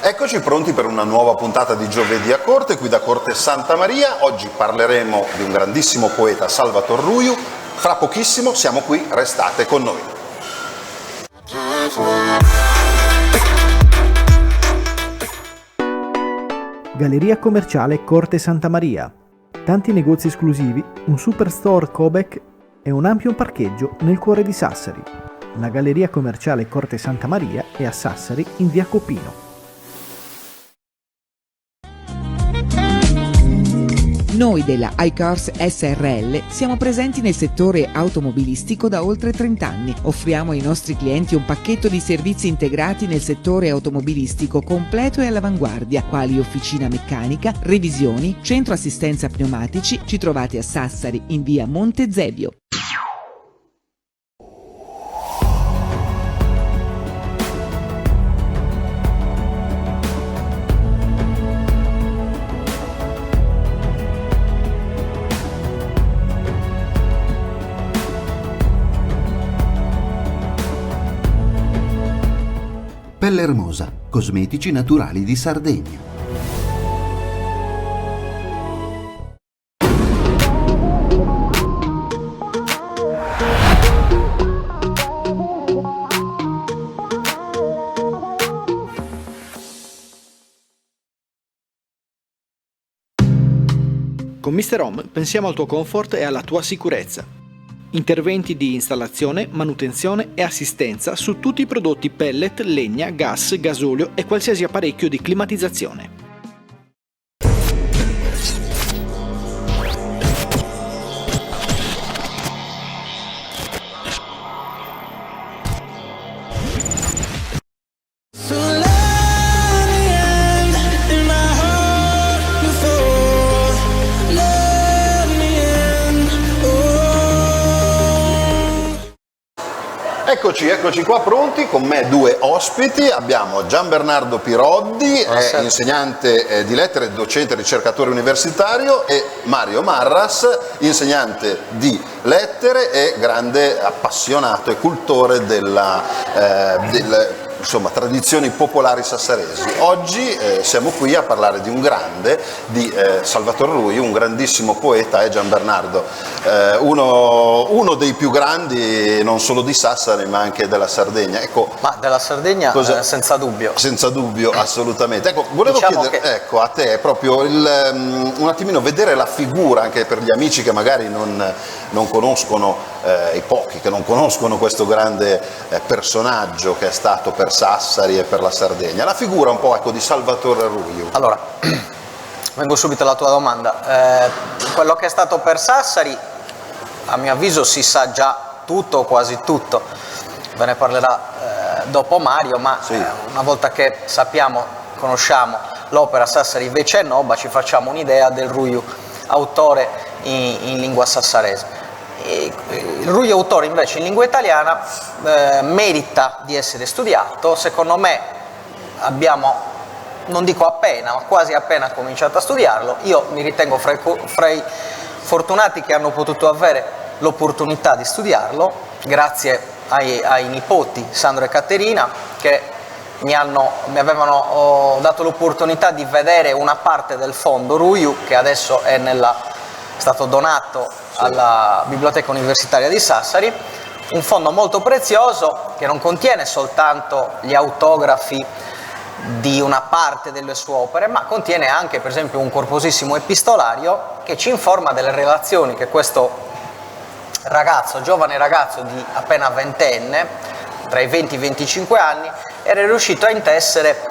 Eccoci pronti per una nuova puntata di Giovedì a Corte, qui da Corte Santa Maria. Oggi parleremo di un grandissimo poeta, Salvator Ruiu. Fra pochissimo siamo qui, restate con noi. Galleria commerciale Corte Santa Maria. Tanti negozi esclusivi, un superstore Cobec e un ampio parcheggio nel cuore di Sassari. La Galleria commerciale Corte Santa Maria è a Sassari in via Copino. Noi della iCars SRL siamo presenti nel settore automobilistico da oltre 30 anni. Offriamo ai nostri clienti un pacchetto di servizi integrati nel settore automobilistico completo e all'avanguardia, quali officina meccanica, revisioni, centro assistenza pneumatici. Ci trovate a Sassari in via Monte Zevio. Pelle Hermosa, cosmetici naturali di Sardegna. Con Mr. Home pensiamo al tuo comfort e alla tua sicurezza. Interventi di installazione, manutenzione e assistenza su tutti i prodotti pellet, legna, gas, gasolio e qualsiasi apparecchio di climatizzazione. Eccoci qua pronti, con me due ospiti. Abbiamo Gian Bernardo Piroddi, è insegnante di lettere e docente ricercatore universitario, e Mario Marras, insegnante di lettere e grande appassionato e cultore insomma, tradizioni popolari sassaresi. Oggi siamo qui a parlare di un grande, di Salvator Ruiu, un grandissimo poeta, Gian Bernardo, uno dei più grandi non solo di Sassari ma anche della Sardegna. Ecco, ma della Sardegna senza dubbio. Senza dubbio, assolutamente. Ecco, volevo chiedere ecco, a te proprio un attimino vedere la figura, anche per gli amici che magari non conoscono, i pochi che non conoscono questo grande personaggio che è stato per Sassari e per la Sardegna, la figura un po' di Salvatore Ruiu. Allora, vengo subito alla tua domanda. Quello che è stato per Sassari, a mio avviso, si sa già tutto o quasi tutto, ve ne parlerà dopo Mario, ma sì, una volta che conosciamo l'opera Sassari Vece Nobba, ci facciamo un'idea del Ruiu autore in lingua sassarese. Il Ruiu autore invece in lingua italiana merita di essere studiato. Secondo me abbiamo, non dico appena, ma quasi appena cominciato a studiarlo. Io mi ritengo fra i fortunati che hanno potuto avere l'opportunità di studiarlo, grazie ai nipoti Sandro e Caterina, che mi avevano dato l'opportunità di vedere una parte del fondo Ruiu, che adesso è stato donato alla Biblioteca Universitaria di Sassari, un fondo molto prezioso che non contiene soltanto gli autografi di una parte delle sue opere, ma contiene anche per esempio un corposissimo epistolario che ci informa delle relazioni che questo giovane ragazzo di appena ventenne, tra i 20 e i 25 anni, era riuscito a intessere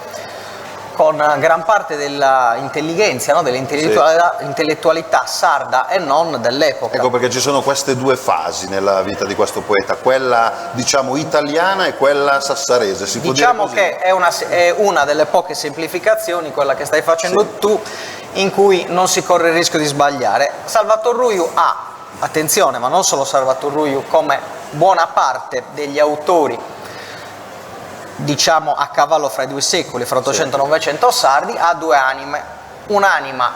con gran parte dell'intelligenza, no? Dell'intellettualità sarda e non dell'epoca. Ecco perché ci sono queste due fasi nella vita di questo poeta, quella diciamo italiana e quella sassarese. Si può diciamo dire così? Che è una delle poche semplificazioni, quella che stai facendo tu, in cui non si corre il rischio di sbagliare. Salvator Ruiu attenzione, ma non solo Salvator Ruiu, come buona parte degli autori diciamo a cavallo fra i due secoli, fra 800 e 900 sardi, ha due anime. Un'anima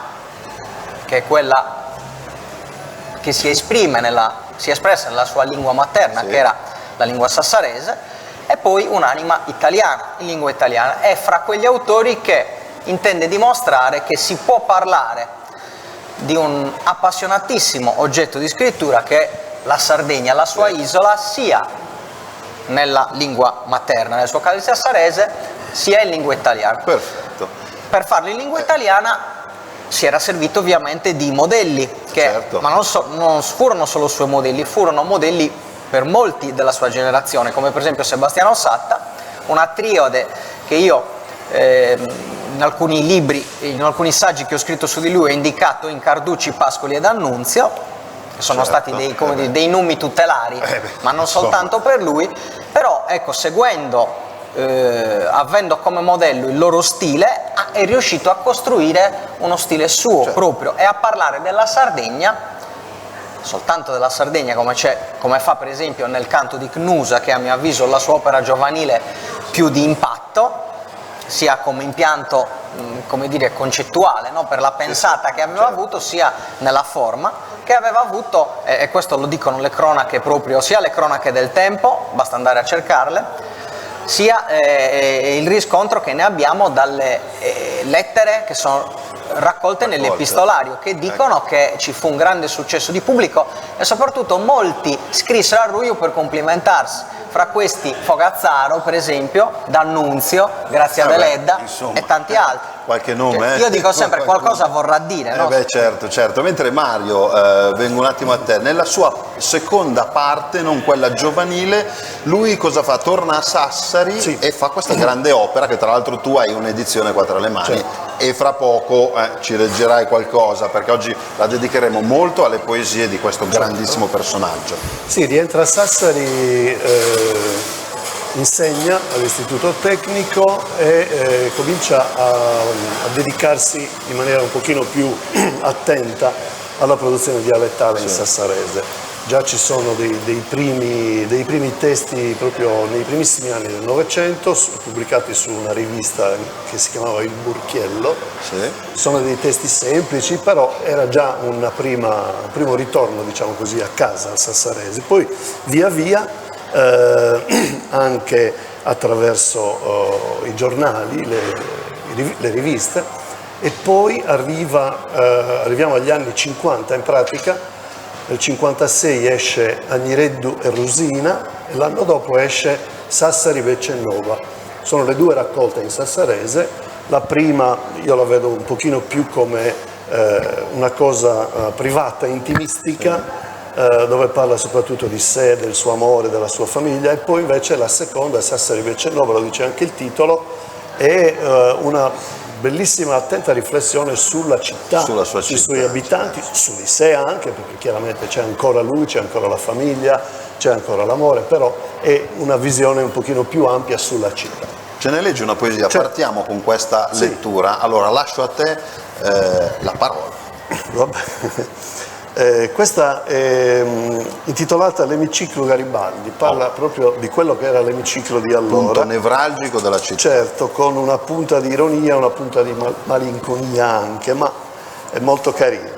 che è quella che si è espressa nella sua lingua materna, che era la lingua sassarese, e poi un'anima italiana, in lingua italiana. È fra quegli autori che intende dimostrare che si può parlare di un appassionatissimo oggetto di scrittura che è la Sardegna, la sua isola, sia nella lingua materna, nel suo caso sassarese, sia in lingua italiana. Perfetto. Per farlo in lingua italiana si era servito ovviamente di modelli, ma non furono solo suoi modelli, furono modelli per molti della sua generazione, come per esempio Sebastiano Satta, una triade che io in alcuni libri, in alcuni saggi che ho scritto su di lui ho indicato in Carducci, Pascoli ed Annunzio, che sono stati dei numi tutelari, ma non soltanto per lui, però ecco, seguendo, avendo come modello il loro stile, è riuscito a costruire uno stile suo proprio e a parlare della Sardegna, soltanto della Sardegna, come fa per esempio nel canto di Cnusa, che a mio avviso è la sua opera giovanile più di impatto, sia come impianto, come dire, concettuale, no? Per la pensata che aveva avuto, sia nella forma che aveva avuto, e questo lo dicono le cronache proprio, sia le cronache del tempo, basta andare a cercarle, sia il riscontro che ne abbiamo dalle lettere che sono raccolte nell'epistolario, che dicono che ci fu un grande successo di pubblico e soprattutto molti scrissero a Ruju per complimentarsi, fra questi Fogazzaro per esempio, D'Annunzio, Grazia Deledda e tanti altri. Qualche nome, io dico sempre qualcosa vorrà dire, no? Certo. Mentre Mario, vengo un attimo a te, nella sua seconda parte, non quella giovanile, lui cosa fa? Torna a Sassari e fa questa grande opera, che tra l'altro tu hai un'edizione qua tra le mani, e fra poco ci leggerai qualcosa, perché oggi la dedicheremo molto alle poesie di questo grandissimo personaggio. Sì, rientra a Sassari, insegna all'istituto tecnico e comincia a dedicarsi in maniera un pochino più attenta alla produzione dialettale in sassarese. Già ci sono dei primi testi proprio nei primissimi anni del Novecento, pubblicati su una rivista che si chiamava Il Burchiello. Sono dei testi semplici, però era già un primo ritorno, diciamo così, a casa al sassarese. Poi via via anche attraverso i giornali, le riviste, e poi arriviamo agli anni 50 in pratica. Nel 56 esce Agnireddu e Rusina e l'anno dopo esce Sassari Vecenova. Sono le due raccolte in sassarese. La prima io la vedo un pochino più come una cosa privata, intimistica, dove parla soprattutto di sé, del suo amore, della sua famiglia, e poi invece la seconda, Sassari Vecenova, lo dice anche il titolo, è una bellissima attenta riflessione sulla città, sui suoi abitanti, su di sé anche, perché chiaramente c'è ancora lui, c'è ancora la famiglia, c'è ancora l'amore, però è una visione un pochino più ampia sulla città. Ce ne leggi una poesia? Partiamo con questa lettura. Allora lascio a te la parola. Vabbè. Questa è intitolata L'emiciclo Garibaldi, parla proprio di quello che era l'emiciclo di allora. Punto nevralgico della città. Certo, con una punta di ironia, una punta di malinconia anche, ma è molto carina.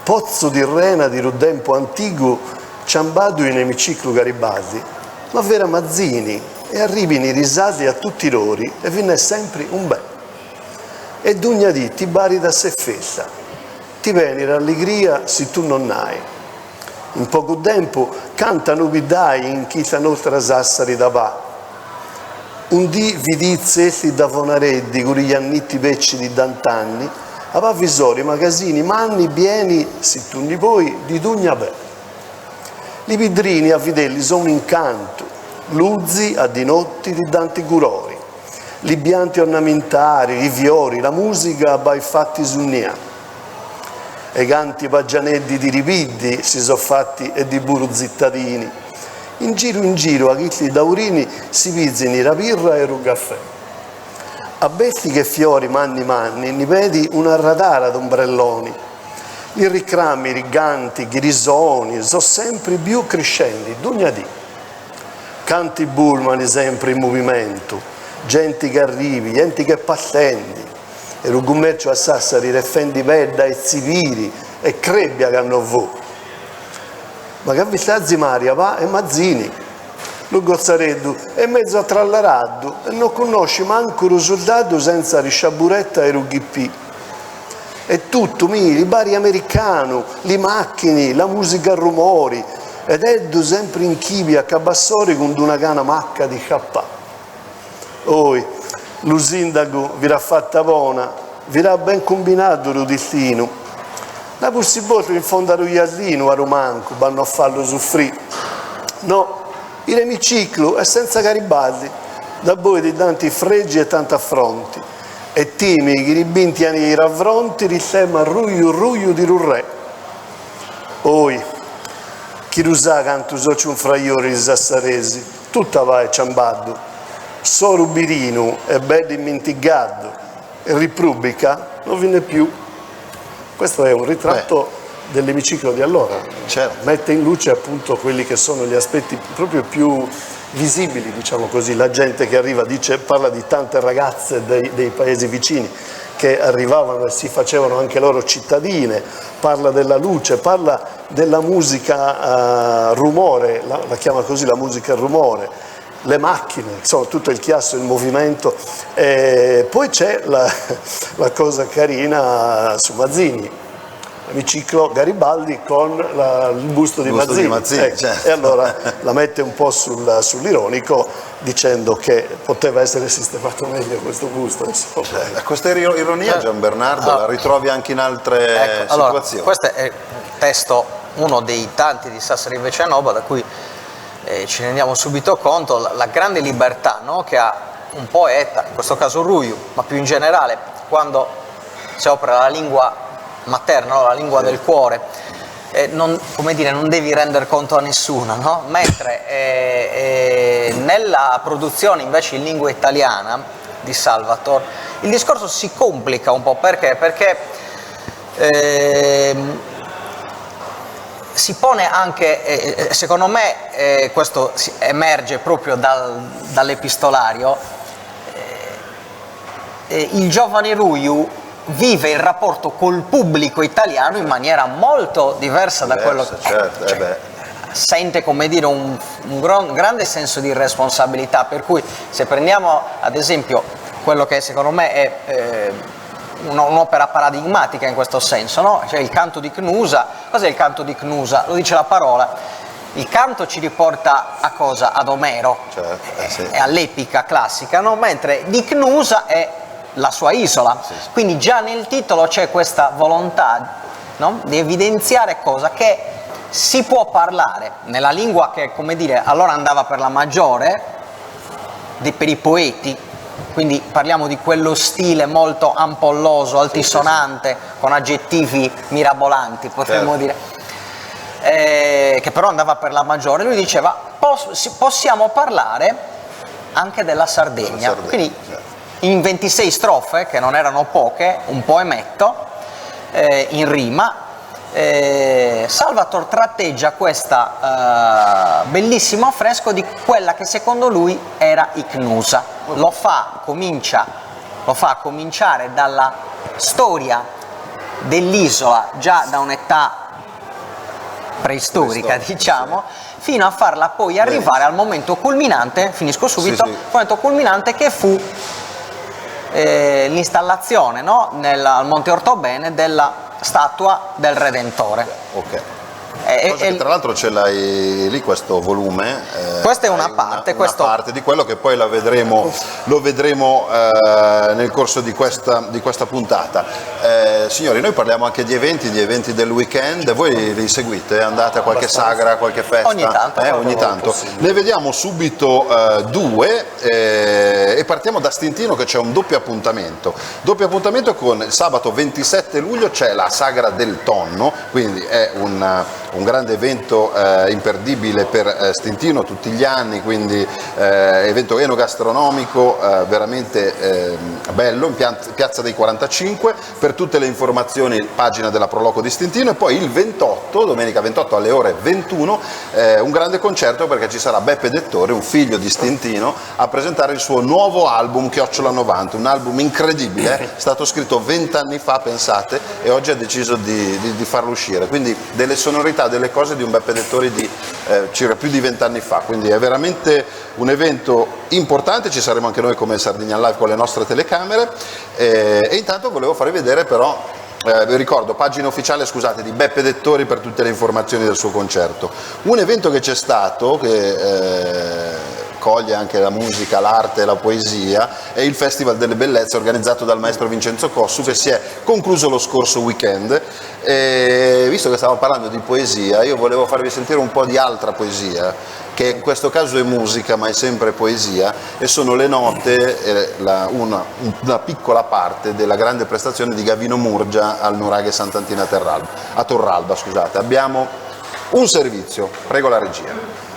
Pozzo di Rena di Rudempo Antigu, ciambadu in emiciclo Garibaldi, ma vera Mazzini, e arrivini risati a tutti loro, e vinne sempre un bel. E dugna di ti bari da se festa. Ti viene l'allegria se tu non hai. In poco tempo cantano bidai in chi inoltre Sassari da va. Un dì vidi zeffi da Vonareddi con gli annitti becci di d'antanni, a visori, magazzini, manni, bieni, se tu ne vuoi, di dugna beh. I vidrini a vederli sono un incanto, luzzi a di notti di danti gurori, li bianti ornamentari, i fiori, la musica bei fatti sunnia. E canti paggianelli di ripiddi si sono fatti e di buru zittadini. In giro a chilli daurini si pizzini la birra e il caffè. A betti che fiori manni, ne vedi una radara d'ombrelloni. I ricrami, i riganti, i risoni sono sempre più crescenti, d'ogni dì. Canti bulmani sempre in movimento, gente che arrivi, gente che pattendi. E il commercio a Sassari refendi perda e ziviri e crebbia che hanno vo. Ma che avvistazzi Maria va e Mazzini. lo gozzareddu e mezzo a trallaraddu e non conosci manco un soldato senza risciaburetta e rughipì. E tutto, i bari americani, le macchine, la musica a rumori, ed eddu sempre in chibi a cabassori con una cana macca di cappà. Oi, lo sindaco vi l'ha fatta buona, vi l'ha ben combinato lo destino. La possibilità in fondo a Ruiallino, a Romanco, vanno a farlo soffrire. No, il emiciclo è senza Garibaldi, da voi di tanti fregi e tanti affronti. E timi che ribinti anni raffronti rissema ruglio di rurre. Oi, chi lo sa quanto so un fraiore di Sassaresi, tutta va e ciambaddo, solo Birino è bello dimenticato, e Repubblica non viene più. Questo è un ritratto dell'emiciclo di allora, certo. Mette in luce appunto quelli che sono gli aspetti proprio più visibili, diciamo così, la gente che arriva, parla di tante ragazze dei paesi vicini che arrivavano e si facevano anche loro cittadine, parla della luce, parla della musica rumore, la chiama così la musica rumore, le macchine, insomma tutto il chiasso, il movimento. E poi c'è la cosa carina su Mazzini, l'emiciclo Garibaldi con il busto di Mazzini, ecco. Certo. E allora la mette un po' sull'ironico dicendo che poteva essere sistemato meglio questo busto. Questa ironia, Gian Bernardo, la ritrovi anche in altre situazioni. Allora, questo è il testo, uno dei tanti di Sassari invece Nova, da cui ci rendiamo subito conto, la grande libertà, no, che ha un poeta, in questo caso Ruiu, ma più in generale, quando si opera la lingua materna, no, la lingua del cuore, non devi rendere conto a nessuno, no? Mentre nella produzione invece in lingua italiana di Salvator il discorso si complica un po', perché si pone anche, secondo me questo emerge proprio dall'epistolario, il giovane Ruiu vive il rapporto col pubblico italiano in maniera molto diversa da quello che sente, come dire, un grande senso di responsabilità, per cui se prendiamo ad esempio quello che secondo me è un'opera paradigmatica in questo senso, no? Cioè il canto di Cnusa. Cos'è il canto di Cnusa? Lo dice la parola. Il canto ci riporta a cosa? Ad Omero, e all'epica classica, no? Mentre di Cnusa è la sua isola, quindi già nel titolo c'è questa volontà, no? Di evidenziare cosa che si può parlare nella lingua che, come dire, allora andava per la maggiore per i poeti, quindi parliamo di quello stile molto ampolloso, altisonante, con aggettivi mirabolanti, potremmo dire, che però andava per la maggiore. Lui diceva possiamo parlare anche della Sardegna, quindi in 26 strofe, che non erano poche, un poemetto in rima, Salvator tratteggia questo bellissimo affresco di quella che secondo lui era Icnusa. Lo fa cominciare dalla storia dell'isola già da un'età preistorica, diciamo, fino a farla poi arrivare al momento culminante, finisco subito, momento culminante che fu l'installazione, no? Al Monte Ortobene della statua del Redentore. Ok. Tra l'altro ce l'hai lì questo volume. Questa è una parte. Una parte di quello che poi lo vedremo nel corso di questa puntata. Signori, noi parliamo anche di eventi del weekend. Voi li seguite? Andate a qualche sagra, qualche festa? Ogni tanto. Ne vediamo subito due e partiamo da Stintino, che c'è un doppio appuntamento con il sabato 27 luglio c'è la sagra del tonno, quindi è un grande evento imperdibile per Stintino tutti gli anni, quindi evento enogastronomico veramente bello in piazza dei 45. Per tutte le informazioni pagina della Proloco di Stintino. E poi il 28, domenica 28 alle ore 21, un grande concerto, perché ci sarà Beppe Dettore, un figlio di Stintino, a presentare il suo nuovo album Chiocciola 90, un album incredibile, è stato scritto 20 anni fa, pensate, e oggi ha deciso di farlo uscire, quindi delle sonorità sa delle cose di un Beppe Dettori di circa più di 20 anni fa, quindi è veramente un evento importante. Ci saremo anche noi come Sardinia Live con le nostre telecamere, e intanto volevo farvi vedere però, vi ricordo, pagina ufficiale, scusate, di Beppe Dettori per tutte le informazioni del suo concerto. Un evento che c'è stato, che coglie anche la musica, l'arte e la poesia, è il Festival delle Bellezze organizzato dal maestro Vincenzo Cossu, che si è concluso lo scorso weekend. E visto che stavamo parlando di poesia, io volevo farvi sentire un po' di altra poesia, che in questo caso è musica ma è sempre poesia, e sono le note, una piccola parte della grande prestazione di Gavino Murgia al Nuraghe Sant'Antina a Torralba. Scusate. Abbiamo un servizio, prego la regia.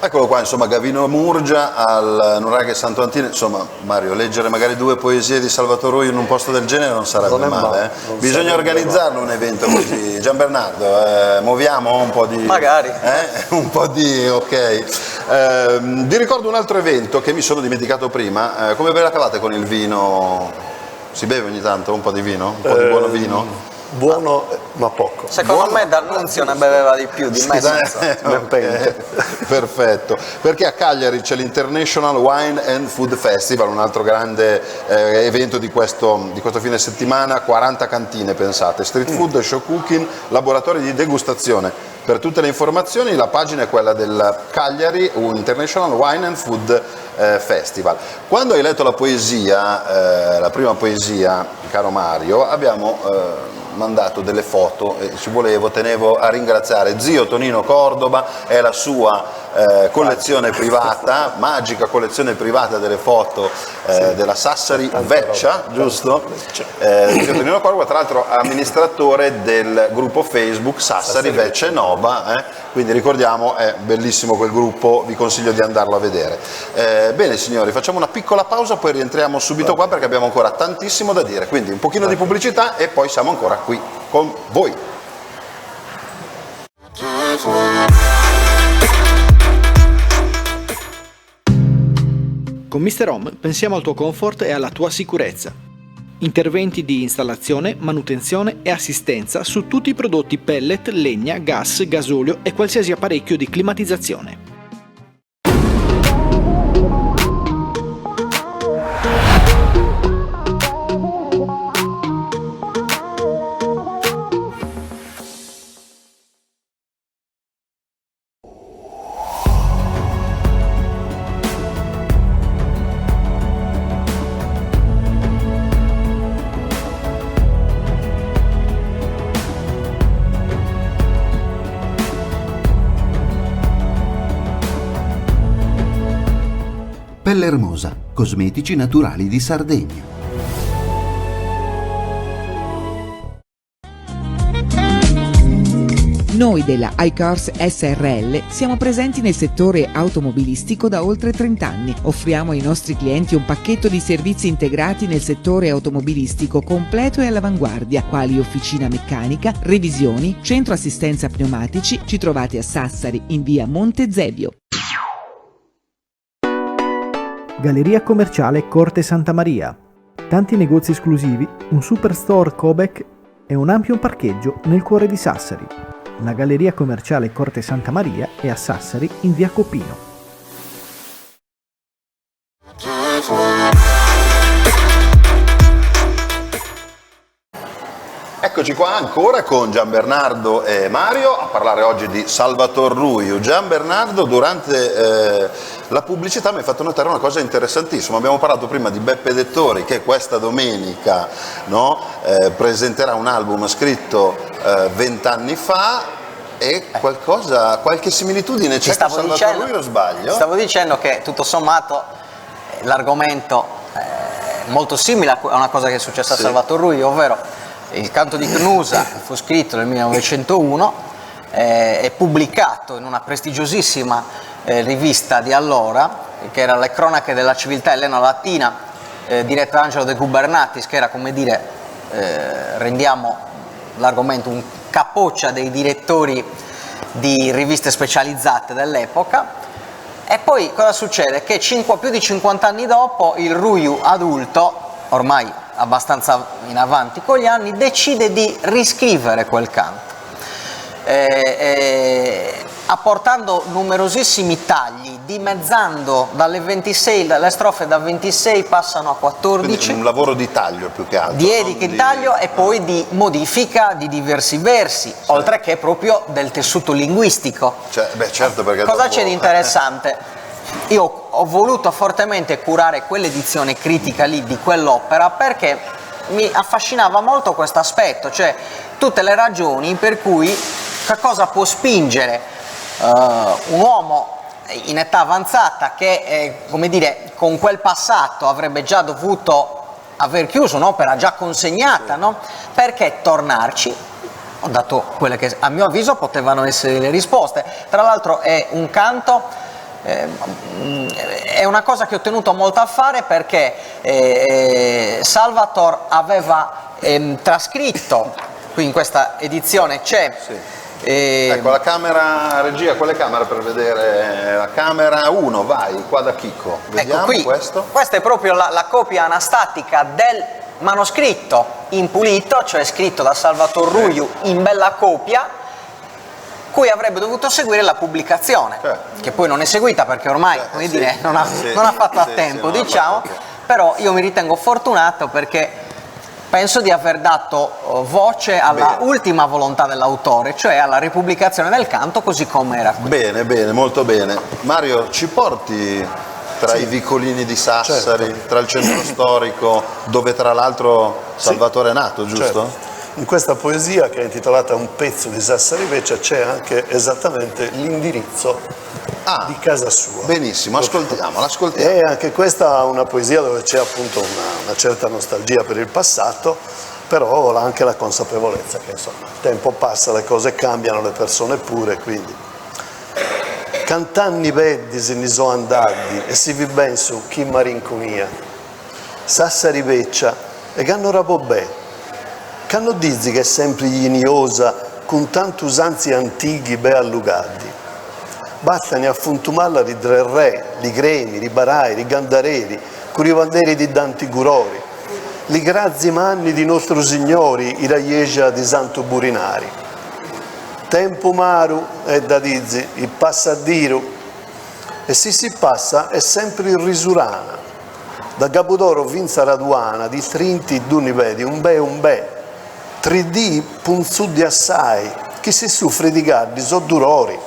Eccolo qua, insomma, Gavino Murgia al Nuraghe Sant'Antina. Insomma, Mario, leggere magari 2 poesie di Salvatore Roio in un posto del genere non sarebbe male. Bisogna organizzarlo un evento così. Gianbernardo, muoviamo un po' di... Magari. Un po' di... ok. Vi ricordo un altro evento che mi sono dimenticato prima. Come ve la cavate con il vino? Si beve ogni tanto un po' di vino? Un po' di buono vino? Buono, ma poco. Secondo me D'Annunzio ne beveva di più, di me senza. Okay. Perfetto, perché a Cagliari c'è l'International Wine and Food Festival, un altro grande evento di questo fine settimana. 40 cantine, pensate, street food, show cooking, laboratori di degustazione. Per tutte le informazioni la pagina è quella del Cagliari International Wine and Food Festival. Quando hai letto la poesia, la prima poesia, caro Mario, abbiamo mandato delle foto e tenevo a ringraziare zio Tonino Cordoba e la sua collezione privata, magica collezione privata delle foto della Sassari Veccia, giusto? Zio Tonino Cordoba, tra l'altro amministratore del gruppo Facebook Sassari Veccia e Nova, quindi ricordiamo, è bellissimo quel gruppo, vi consiglio di andarlo a vedere. Bene signori, facciamo una piccola pausa, poi rientriamo subito qua perché abbiamo ancora tantissimo da dire, quindi un pochino di pubblicità e poi siamo ancora qui con voi. Con Mr. Home pensiamo al tuo comfort e alla tua sicurezza. Interventi di installazione, manutenzione e assistenza su tutti i prodotti pellet, legna, gas, gasolio e qualsiasi apparecchio di climatizzazione. Pelle Hermosa, cosmetici naturali di Sardegna. Noi della iCars SRL siamo presenti nel settore automobilistico da oltre 30 anni. Offriamo ai nostri clienti un pacchetto di servizi integrati nel settore automobilistico completo e all'avanguardia, quali officina meccanica, revisioni, centro assistenza pneumatici. Ci trovate a Sassari in via Monte Zevio. Galleria commerciale Corte Santa Maria. Tanti negozi esclusivi, un superstore Cobec e un ampio parcheggio nel cuore di Sassari. La Galleria commerciale Corte Santa Maria è a Sassari in via Copino. Eccoci qua ancora con Gian Bernardo e Mario a parlare oggi di Salvator Ruiu. Gian Bernardo, durante la pubblicità mi ha fatto notare una cosa interessantissima. Abbiamo parlato prima di Beppe Dettori che questa domenica, no, presenterà un album scritto 20 anni fa e qualche similitudine c'è con Salvator Ruiu, o sbaglio? Stavo dicendo che tutto sommato l'argomento è molto simile a una cosa che è successa a Salvator Ruiu, ovvero il canto di Cnusa fu scritto nel 1901, è pubblicato in una prestigiosissima rivista di allora, che era Le Cronache della Civiltà Elleno-Latina, diretta da Angelo De Gubernatis, che era, come dire, rendiamo l'argomento un capoccia dei direttori di riviste specializzate dell'epoca. E poi cosa succede? Che più di 50 anni dopo il Ruiu adulto, ormai abbastanza in avanti con gli anni, decide di riscrivere quel canto, apportando numerosissimi tagli, dimezzando dalle 26, le strofe da 26 passano a 14. Quindi un lavoro di taglio più che altro. Di edica in taglio e poi di modifica di diversi versi, oltre che proprio del tessuto linguistico. Certo, perché cosa dopo... c'è di interessante? Io ho voluto fortemente curare quell'edizione critica lì di quell'opera perché mi affascinava molto questo aspetto, cioè tutte le ragioni per cui che cosa può spingere un uomo in età avanzata che, come dire, con quel passato avrebbe già dovuto aver chiuso un'opera già consegnata, no? Perché tornarci? Ho dato quelle che a mio avviso potevano essere le risposte. Tra l'altro è un canto, è una cosa che ho tenuto molto a fare perché Salvator aveva trascritto, qui in questa edizione c'è... ecco la camera, regia, quale camera per vedere? La camera 1, vai, qua da Chicco. Vediamo, ecco qui, questo. Questa è proprio la copia anastatica del manoscritto impulito, cioè scritto da Salvator Ruiu in bella copia, cui avrebbe dovuto seguire la pubblicazione, che poi non è seguita perché ormai come dire, non ha fatto a tempo, diciamo, però io mi ritengo fortunato perché penso di aver dato voce alla ultima volontà dell'autore, cioè alla ripubblicazione del canto così come era qui. Bene, molto bene. Mario, ci porti tra i vicolini di Sassari, tra il centro storico, dove tra l'altro Salvatore è nato, giusto? Certo. In questa poesia, che è intitolata Un pezzo di Sassari Vecchia, c'è anche esattamente l'indirizzo di casa sua. Benissimo, ascoltiamola. E anche questa è una poesia dove c'è appunto una certa nostalgia per il passato, però anche la consapevolezza che insomma il tempo passa, le cose cambiano, le persone pure, quindi. Cant'anni veddi se ne sono andati e si vi ben su chi marinconia. Sassari Vecchia e che hanno rapo bene. Canno dizi che è sempre iniosa con tanti usanzi antichi be allugati. Battani a funtumalla di tre re, li gremi, li barai, li gandareri, con i banderi di danti gurori, li grazi manni di nostro signori, i raiegia di Santo Burinari. Tempo maru è da dizi, il passa a diru, e si passa è sempre il risurana. Da Capodoro vinza Raduana, di Trinti d'uni vedi, un bè. 3D punzu di assai, chi si soffre di gaddi so durori.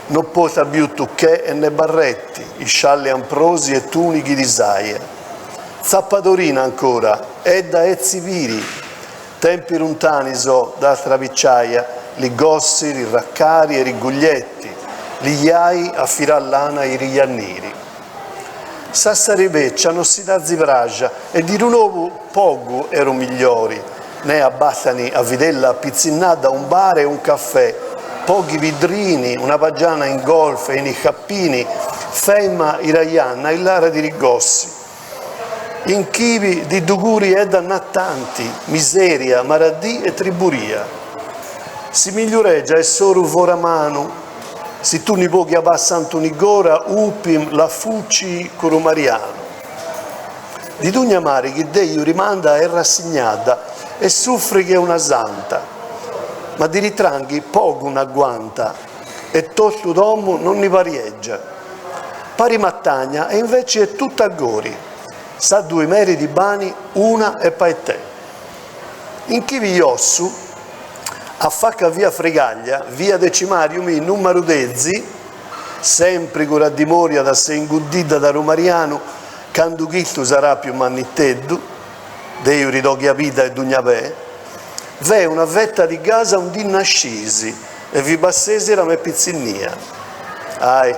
Non pota più tucchè e ne barretti, i scialli amprosi e tunichi di saie. Zappatorina ancora, e da ezzi viri, tempi lontani so da travicciaia, li gossi, li raccari e li guglietti, li iai a firallana i riglianniri. Sassari Veccia, Nossidazzi Vragia e di nuovo poco erano migliori, ne abbattani a vidella pizzinnata un bar e un caffè, pochi vidrini, una pagiana in golf e in cappini, femma iraianna e l'ara di Rigossi. In chivi di duguri ed annattanti, miseria, maradì e triburia. Si miglioreggia e soru voramanu, si tu ni pochi a Sant'Unigora, upim la fuci curumariano. Di Dugna Mari che Dio rimanda è rassegnata e soffre che è una santa, ma di ritranghi poco una guanta e tutto d'uomo non ne parieggia. Pari mattagna e invece è tutta a gori, sa 2 meri di bani, una e paetè. In chi vi ossu, a facca via Fregaglia, via Decimarium in numero dezzi, sempre con la dimoria da se inguddita da Romariano, quando chiltu sarà più manniteddu, Deo ridoghi a vita e dugnapè, v'è una vetta di casa un din nascisi e vi bassesera me pizzinnia. Ai,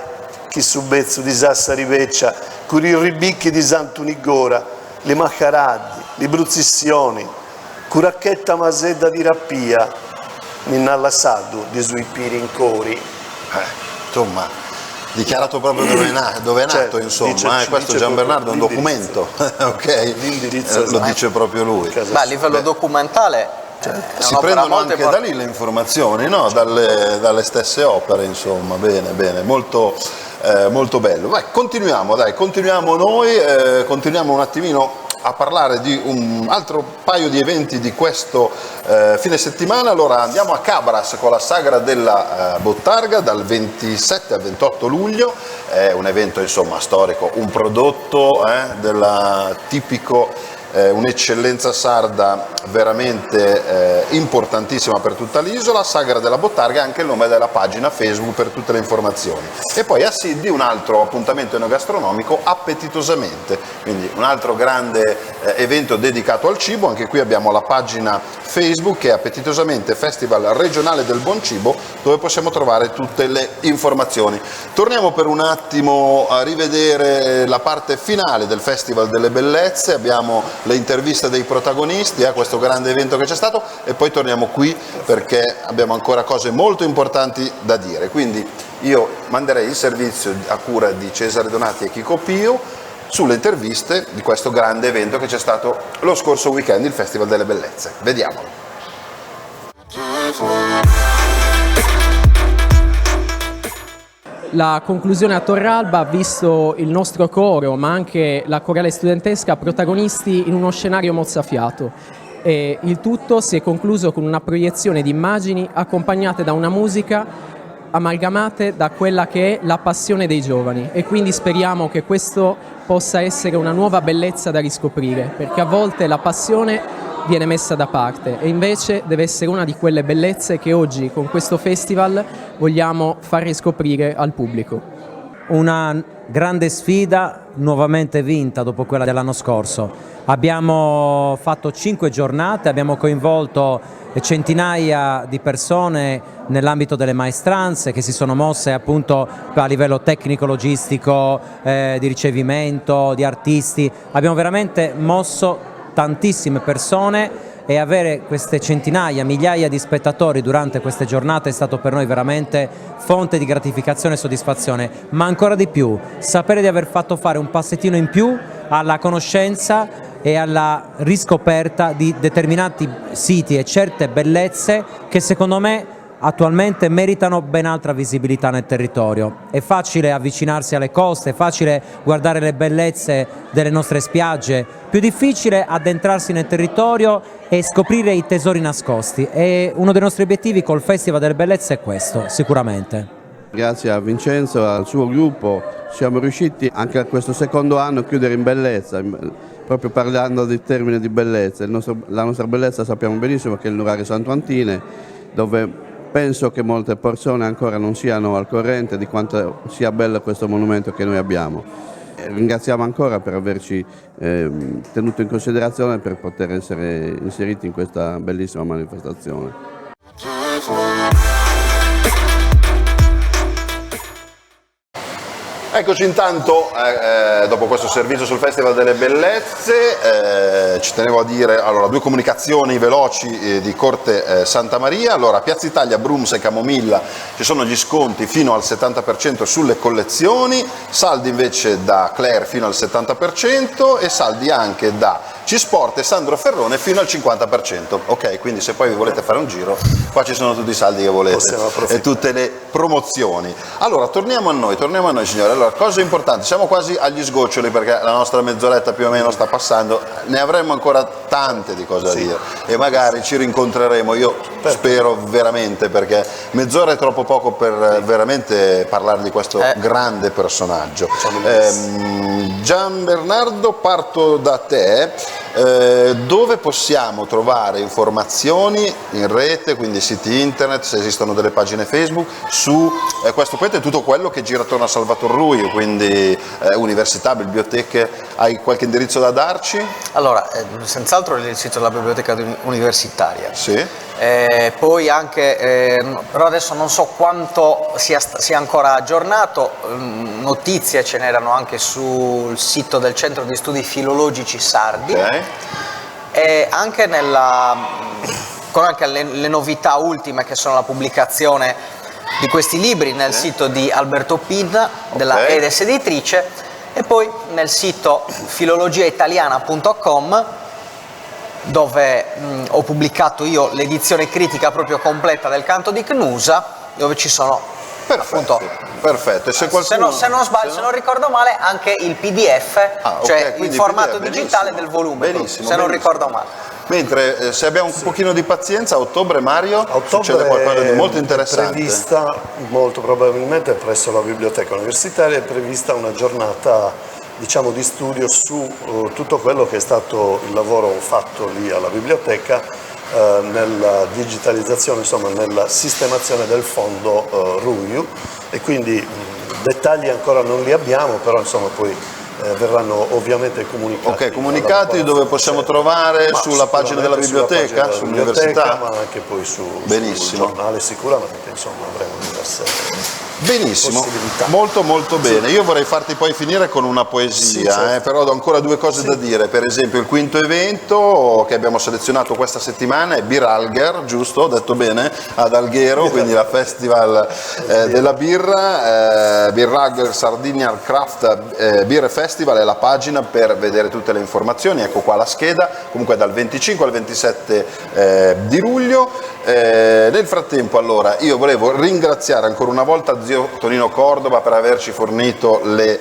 chi subezzu di Sassari Veccia, con i ribicchi di Sant'Unigora, le maccaraddi, le bruzissioni, curacchetta masedda di rappia, Minnallassaddu di sui piri in cori. Insomma, dichiarato proprio dove è nato, Certo, insomma, questo Gian Bernardo è un documento, ok? L'indirizzo lo dice proprio lui. Beh, a livello documentale è Si un'opera prendono molto anche da lì le informazioni, no? dalle stesse opere, insomma, bene, molto bello. Vai, continuiamo noi, continuiamo un attimino a parlare di un altro paio di eventi di questo fine settimana. Allora andiamo a Cabras con la Sagra della Bottarga dal 27 al 28 luglio, è un evento insomma storico, un prodotto tipico, un'eccellenza sarda veramente importantissima per tutta l'isola. Sagra della Bottarga è anche il nome della pagina Facebook per tutte le informazioni. E poi a Siddi un altro appuntamento enogastronomico, Appetitosamente, quindi un altro grande evento dedicato al cibo. Anche qui abbiamo la pagina Facebook che è Appetitosamente Festival Regionale del Buon Cibo, dove possiamo trovare tutte le informazioni. Torniamo per un attimo a rivedere la parte finale del Festival delle Bellezze, abbiamo le interviste dei protagonisti a questo grande evento che c'è stato e poi torniamo qui perché abbiamo ancora cose molto importanti da dire. Quindi io manderei il servizio a cura di Cesare Donati e Chico Pio sulle interviste di questo grande evento che c'è stato lo scorso weekend, il Festival delle Bellezze. Vediamolo. La conclusione a Torralba ha visto il nostro coro, ma anche la corale studentesca, protagonisti in uno scenario mozzafiato. E il tutto si è concluso con una proiezione di immagini accompagnate da una musica amalgamate da quella che è la passione dei giovani. E quindi speriamo che questo possa essere una nuova bellezza da riscoprire, perché a volte la passione viene messa da parte e invece deve essere una di quelle bellezze che oggi con questo festival vogliamo far riscoprire al pubblico. Una grande sfida nuovamente vinta dopo quella dell'anno scorso. Abbiamo fatto 5 giornate, abbiamo coinvolto centinaia di persone nell'ambito delle maestranze che si sono mosse appunto a livello tecnico-logistico, di ricevimento, di artisti. Abbiamo veramente mosso tantissime persone e avere queste centinaia, migliaia di spettatori durante queste giornate è stato per noi veramente fonte di gratificazione e soddisfazione, ma ancora di più sapere di aver fatto fare un passettino in più alla conoscenza e alla riscoperta di determinati siti e certe bellezze che secondo me attualmente meritano ben altra visibilità nel territorio. È facile avvicinarsi alle coste, è facile guardare le bellezze delle nostre spiagge, più difficile addentrarsi nel territorio e scoprire i tesori nascosti. E uno dei nostri obiettivi col Festival delle Bellezze è questo, sicuramente. Grazie a Vincenzo e al suo gruppo siamo riusciti anche a questo secondo anno a chiudere in bellezza, proprio parlando di termini di bellezza. La nostra bellezza sappiamo benissimo che è il Nuraghe Santo Antine, dove penso che molte persone ancora non siano al corrente di quanto sia bello questo monumento che noi abbiamo. Ringraziamo ancora per averci tenuto in considerazione per poter essere inseriti in questa bellissima manifestazione. Eccoci intanto, dopo questo servizio sul Festival delle Bellezze, ci tenevo a dire, allora, 2 comunicazioni veloci di Corte Santa Maria. Allora, Piazza Italia, Brooms e Camomilla, ci sono gli sconti fino al 70% sulle collezioni, saldi invece da Claire fino al 70% e saldi anche da C-Sport e Sandro Ferrone fino al 50%. Ok, quindi se poi vi volete fare un giro, qua ci sono tutti i saldi che volete e tutte le promozioni. Allora, torniamo a noi signori. Allora, cosa importante, siamo quasi agli sgoccioli perché la nostra mezz'oretta più o meno sta passando, ne avremmo ancora tante di cose da dire e magari ci rincontreremo, io spero veramente, perché mezz'ora è troppo poco per veramente parlare di questo grande personaggio. Gian Bernardo, parto da te. Dove possiamo trovare informazioni in rete, quindi siti internet, se esistono delle pagine Facebook, su questo progetto e tutto quello che gira attorno a Salvator Ruio, quindi università, biblioteche, hai qualche indirizzo da darci? Allora, senz'altro il sito della biblioteca universitaria. Sì. Poi anche, però adesso non so quanto sia ancora aggiornato, notizie ce n'erano anche sul sito del Centro di Studi Filologici Sardi, e anche con anche le novità ultime che sono la pubblicazione di questi libri nel sito di Alberto Pinna della Edes Editrice, e poi nel sito filologiaitaliana.com, dove ho pubblicato io l'edizione critica proprio completa del canto di Cnusa, dove ci sono appunto, perfetto. E se qualcuno, se non sbaglio, se non ricordo male, anche il PDF, cioè il formato digitale del volume, benissimo, se non ricordo male. Mentre se abbiamo un pochino di pazienza, a ottobre, Mario, succede qualcosa di molto interessante. È prevista, molto probabilmente presso la biblioteca universitaria, è prevista una giornata, diciamo, di studio su tutto quello che è stato il lavoro fatto lì alla biblioteca nella digitalizzazione, insomma nella sistemazione del fondo Ruiu, e quindi dettagli ancora non li abbiamo, però insomma poi verranno ovviamente comunicati. Ok, comunicati dove possiamo trovare? Sulla pagina della biblioteca, sull'università? Ma anche poi sul giornale sicuramente, insomma avremo diverse possibilità. Molto molto bene. Io vorrei farti poi finire con una poesia, però ho ancora 2 cose da dire. Per esempio il quinto evento che abbiamo selezionato questa settimana è Biralger, giusto? Ho detto bene? Ad Alghero, quindi la festival della birra, Biralger Sardinia Craft Beer Festival è la pagina per vedere tutte le informazioni. Ecco qua la scheda, comunque dal 25 al 27 di luglio. Nel frattempo, allora, io volevo ringraziare ancora una volta zio Tonino Cordova per averci fornito le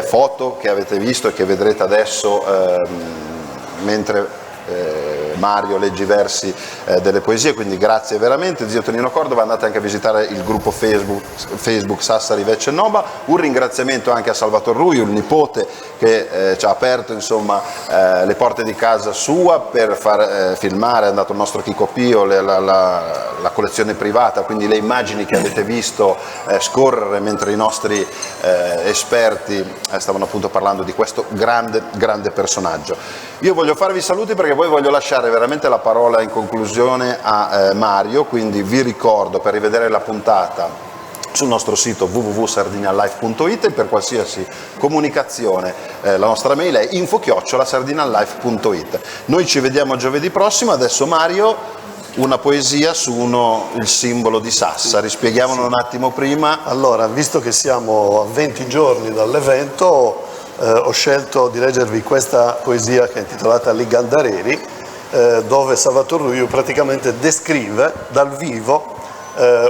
foto che avete visto e che vedrete adesso mentre Mario legge i versi delle poesie, quindi grazie veramente zio Tonino Cordova. Andate anche a visitare il gruppo Facebook Sassari Vecce Nova. Un ringraziamento anche a Salvator Ruio, il nipote, che ci ha aperto insomma le porte di casa sua per far filmare. È andato il nostro Chico Pio, la collezione privata, quindi le immagini che avete visto scorrere mentre i nostri esperti stavano appunto parlando di questo grande personaggio. Io voglio farvi i saluti perché poi voglio lasciare veramente la parola in conclusione a Mario, quindi vi ricordo, per rivedere la puntata sul nostro sito www.sardinialife.it, e per qualsiasi comunicazione la nostra mail è info@sardinialife.it. Noi ci vediamo giovedì prossimo. Adesso Mario, una poesia su il simbolo di Sassari, spieghiamolo un attimo prima. Allora, visto che siamo a 20 giorni dall'evento, ho scelto di leggervi questa poesia che è intitolata Ligandareri, dove Salvator Ruio praticamente descrive dal vivo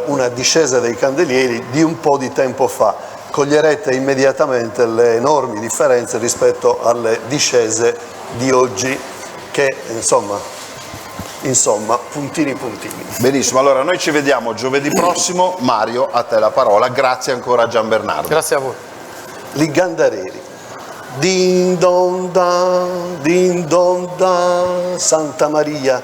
una discesa dei candelieri di un po' di tempo fa. Coglierete immediatamente le enormi differenze rispetto alle discese di oggi, che insomma, puntini. Benissimo, allora noi ci vediamo giovedì prossimo. Mario, a te la parola. Grazie ancora a Gian Bernardo. Grazie a voi. Ligandareri. Din don da, Santa Maria,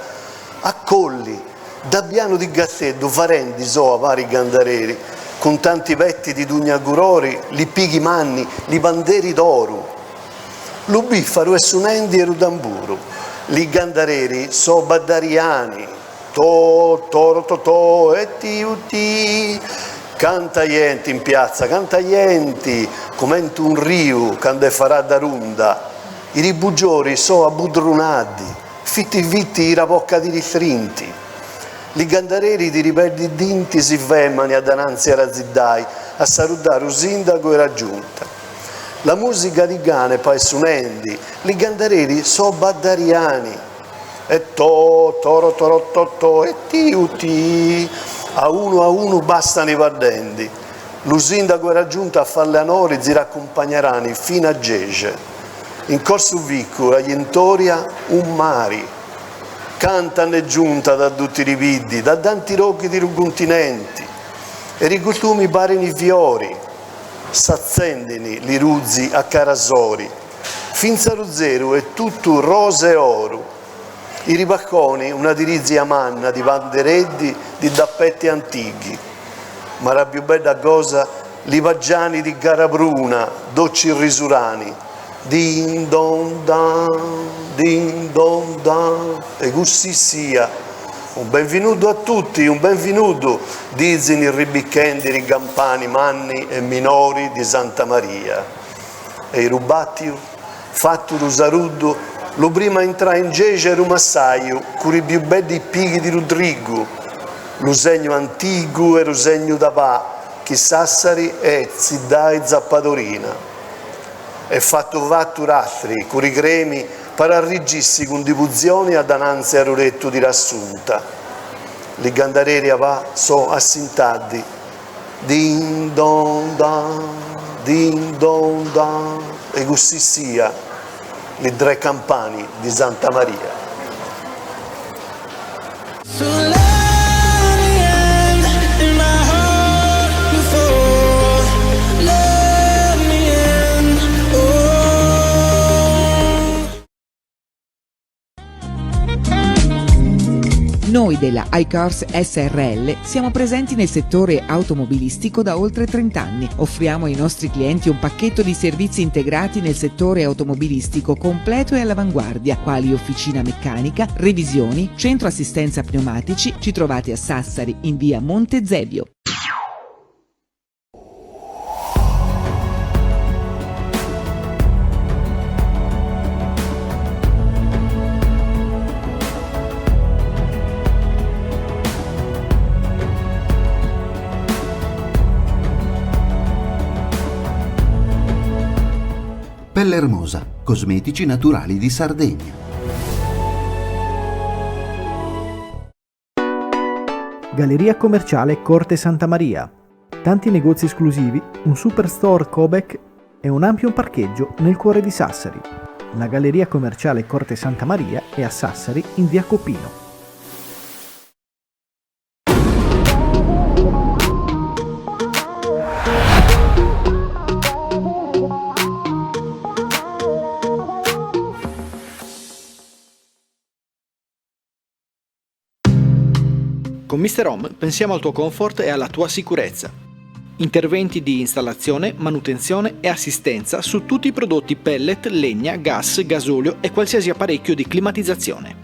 a Colli, da Biano di Gattedo, farendi so a vari gandareri, con tanti vetti di Dugnagurori, li pighi manni, li banderi d'oro, lu biffaro e sunendi e rudamburu, li gandareri so baddariani, to e ti, cantaienti in piazza, cantaienti, come un riu quando farà da runda, i ribugiori so abudrunati, fitti vitti i rapocca di ristrinti, li gandareri di riperdi dinti si vemmani ad ananzi a razzidai, a salutare il sindaco e la giunta. La musica di Gane paesunendi, li gandareri so baddariani, e toro to, e ti, a uno bastano i pardendi. Lo sindaco e la giunta a farle onori si raccompagneranno fino a Gece. In corso vicco, agli intoria, un mari. Cantano e giunta da tutti i ripidi, da tanti rocchi di continenti, e i costumi parino i fiori, s'accendini li ruzzi a carasori, finza lo zero è tutto rose e oro, i ribacconi una dirizia manna di bandereddi di dappetti antichi, ma la più bella cosa, li paggiani di Garabruna, docci risurani, din don dan, e così sia. Un benvenuto a tutti, un benvenuto, dicono i ribicchendi, i campani, manni e minori di Santa Maria. E i rubatti, fatto lo saluto, lo prima entrare in Gece era un massaio, con i più belli pighi di Rodrigo, lo segno antico e lo segno da pa, che Sassari è Zidai Zappatorina. E fatto ratri, con i cremi, per arriggissi con diffusioni ad ananzi a roletto di rassunta. Li gandareri a va so assintati, din don dan, e così sia, li tre campani di Santa Maria. Noi della iCars SRL siamo presenti nel settore automobilistico da oltre 30 anni. Offriamo ai nostri clienti un pacchetto di servizi integrati nel settore automobilistico completo e all'avanguardia, quali officina meccanica, revisioni, centro assistenza pneumatici. Ci trovate a Sassari in via Monte Zevio. Pelle Hermosa, cosmetici naturali di Sardegna. Galleria commerciale Corte Santa Maria. Tanti negozi esclusivi, un superstore Cobec e un ampio parcheggio nel cuore di Sassari. La Galleria commerciale Corte Santa Maria è a Sassari in via Copino. Con Mr. Home pensiamo al tuo comfort e alla tua sicurezza. Interventi di installazione, manutenzione e assistenza su tutti i prodotti pellet, legna, gas, gasolio e qualsiasi apparecchio di climatizzazione.